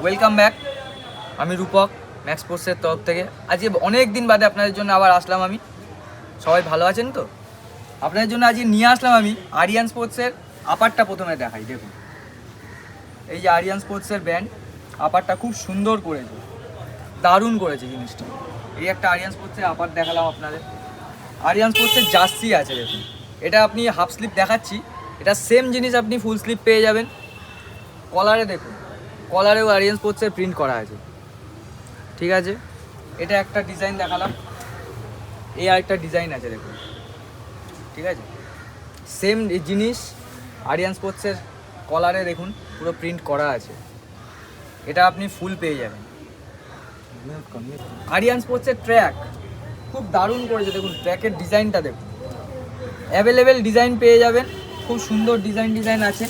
Welcome back. আমি রূপক, max স্পোর্টসের তরফ থেকে। আজকে অনেক দিন বাদে আপনাদের জন্য আবার আসলাম আমি। সবাই ভালো আছেন তো? আপনাদের জন্য আজকে নিয়ে আসলাম আমি আরিয়ান স্পোর্টসের আপারটা। প্রথমে দেখাই, দেখুন এই যে আরিয়ান স্পোর্টসের ব্যান্ড আপারটা খুব সুন্দর করেছে, দারুণ করেছে জিনিসটা। এই একটা আরিয়ান স্পোর্টসের আপার দেখালাম আপনাদের। আরিয়ান স্পোর্টসের জার্সি আছে, দেখুন এটা আপনি হাফ স্লিপ দেখাচ্ছি, এটা সেম জিনিস আপনি ফুল স্লিপ পেয়ে যাবেন। কলারে দেখুন, কলারেও আরিয়ান স্পোর্টসের প্রিন্ট করা আছে, ঠিক আছে। এটা একটা ডিজাইন দেখালাম, এই আরেকটা ডিজাইন আছে দেখুন, ঠিক আছে। সেম জিনিস আরিয়ান স্পোর্টসের কলারে দেখুন পুরো প্রিন্ট করা আছে, এটা আপনি ফুল পেয়ে যাবেন। আরিয়ান স্পোর্টসের ট্র্যাক খুব দারুণ করেছে, দেখুন ট্র্যাকের ডিজাইনটা দেখুন, অ্যাভেলেবেল ডিজাইন পেয়ে যাবেন, খুব সুন্দর ডিজাইন আছে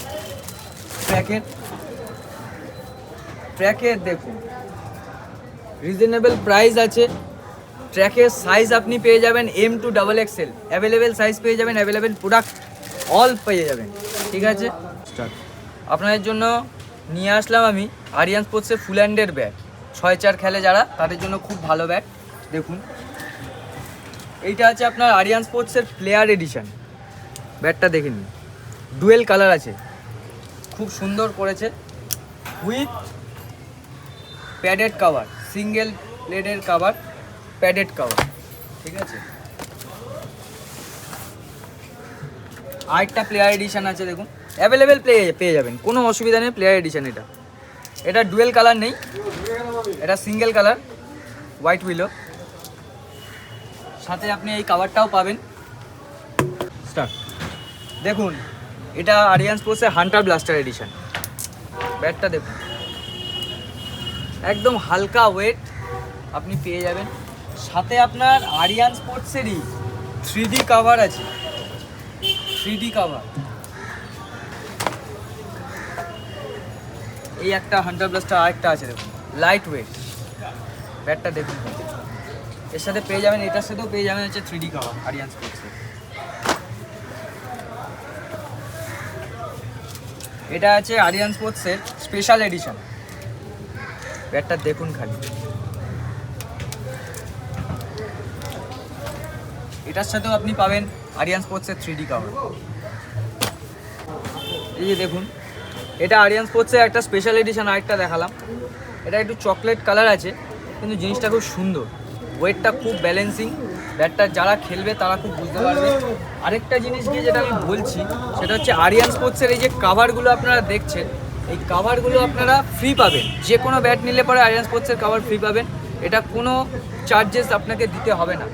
ট্র্যাকের দেখুন, রিজনেবল প্রাইস আছে। ট্র্যাকের সাইজ আপনি পেয়ে যাবেন M to XXL, available size পেয়ে যাবেন, অ্যাভেলেবেল প্রোডাক্ট অল পেয়ে যাবেন, ঠিক আছে। আপনাদের জন্য নিয়ে আসলাম আমি আরিয়ান স্পোর্টসের ফুল হ্যান্ডের ব্যাট। 6-4 খেলে যারা, তাদের জন্য খুব ভালো ব্যাট। দেখুন এইটা আছে আপনার আরিয়ান স্পোর্টসের প্লেয়ার এডিশন। ব্যাটটা দেখে নিন, ডুয়েল কালার আছে, খুব সুন্দর করেছে, উইথ প্যাডেড কাভার, সিঙ্গেল প্লেটের কাভার, প্যাডেড কাভার, ঠিক আছে। আরেকটা প্লেয়ার এডিশন আছে দেখুন, অ্যাভেলেবেল পেয়ে যাবেন, কোনো অসুবিধা নেই। প্লেয়ার এডিশন এটা ডুয়েল কালার নেই, এটা সিঙ্গেল কালার হোয়াইট উইলো, সাথে আপনি এই কাভারটাও পাবেন। স্টার্ট। দেখুন এটা আরিয়ান স্পোর্টসের হান্টার ব্লাস্টার এডিশন। ব্যাটটা দেখুন, একদম হালকা ওয়েট আপনি পেয়ে যাবেন, সাথে আপনার আরিয়ান স্পোর্টসেরই 3D কাভার আছে, 3D কাভার। এই একটা হান্টার ব্লাস্টার আরেকটা আছে দেখুন, লাইট ওয়েট। ব্যাটটা দেখুন, এর সাথে পেয়ে যাবেন, এটার সাথেও পেয়ে যাবেন হচ্ছে 3D কাভার আরিয়ান স্পোর্টসের। এটা আছে আরিয়ান স্পোর্টসের স্পেশাল এডিশন। ব্যাটটা দেখুন খালি, এটার সাথেও আপনি পাবেন আরিয়ান স্পোর্টসের 3D কাভার। এই যে দেখুন, এটা আরিয়ান স্পোর্টসের একটা স্পেশাল এডিশন আরেকটা দেখালাম। এটা একটু চকলেট কালার আছে, কিন্তু জিনিসটা খুব সুন্দর, ওয়েটটা খুব ব্যালেন্সিং। ব্যাটটা যারা খেলবে তারা খুব বুঝতে পারবে। আরেকটা জিনিস গিয়ে যেটা আমি বলছি, সেটা হচ্ছে আরিয়ান স্পোর্টসের এই যে কাভারগুলো আপনারা দেখছেন, এই কাভারগুলো আপনারা ফ্রি পাবেন। যে কোনো ব্যাট নিলে পরে আরিয়ান স্পোর্টসের কাভার ফ্রি পাবেন, এটা কোনো চার্জেস আপনাকে দিতে হবে না।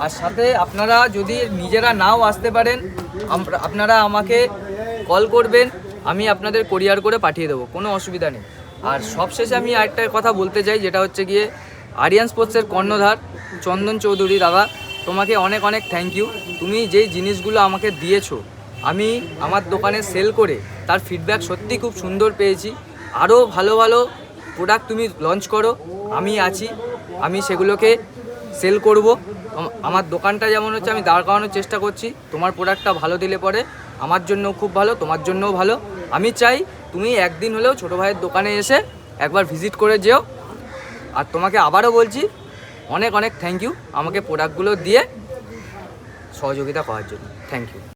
আর সাথে আপনারা যদি নিজেরা নাও আসতে পারেন, আপনারা আমাকে কল করবেন, আমি আপনাদের কোরিয়ার করে পাঠিয়ে দেবো, কোনো অসুবিধা নেই। আর সবশেষে আমি আরেকটা কথা বলতে চাই, যেটা হচ্ছে গিয়ে আরিয়ান স্পোর্টসের কর্ণধার চন্দন চৌধুরী দাদা, তোমাকে অনেক অনেক থ্যাংক ইউ। তুমি যেই জিনিসগুলো আমাকে দিয়েছো, আমি আমার দোকানে সেল করে তার ফিডব্যাক সত্যি খুব সুন্দর পেয়েছি। আরও ভালো ভালো প্রোডাক্ট তুমি লঞ্চ করো, আমি আছি, আমি সেগুলোকে সেল করব। আমার দোকানটা যেমন হচ্ছে আমি দাঁড় করানোর চেষ্টা করছি, তোমার প্রোডাক্টটা ভালো দিলে পরে আমার জন্য খুব ভালো, তোমার জন্যও ভালো। আমি চাই তুমি একদিন হলেও ছোটো ভাইয়ের দোকানে এসে একবার ভিজিট করে যেও। আর তোমাকে আবারও বলছি অনেক অনেক থ্যাংক ইউ আমাকে প্রোডাক্টগুলো দিয়ে সহযোগিতা করার জন্য। Thank you.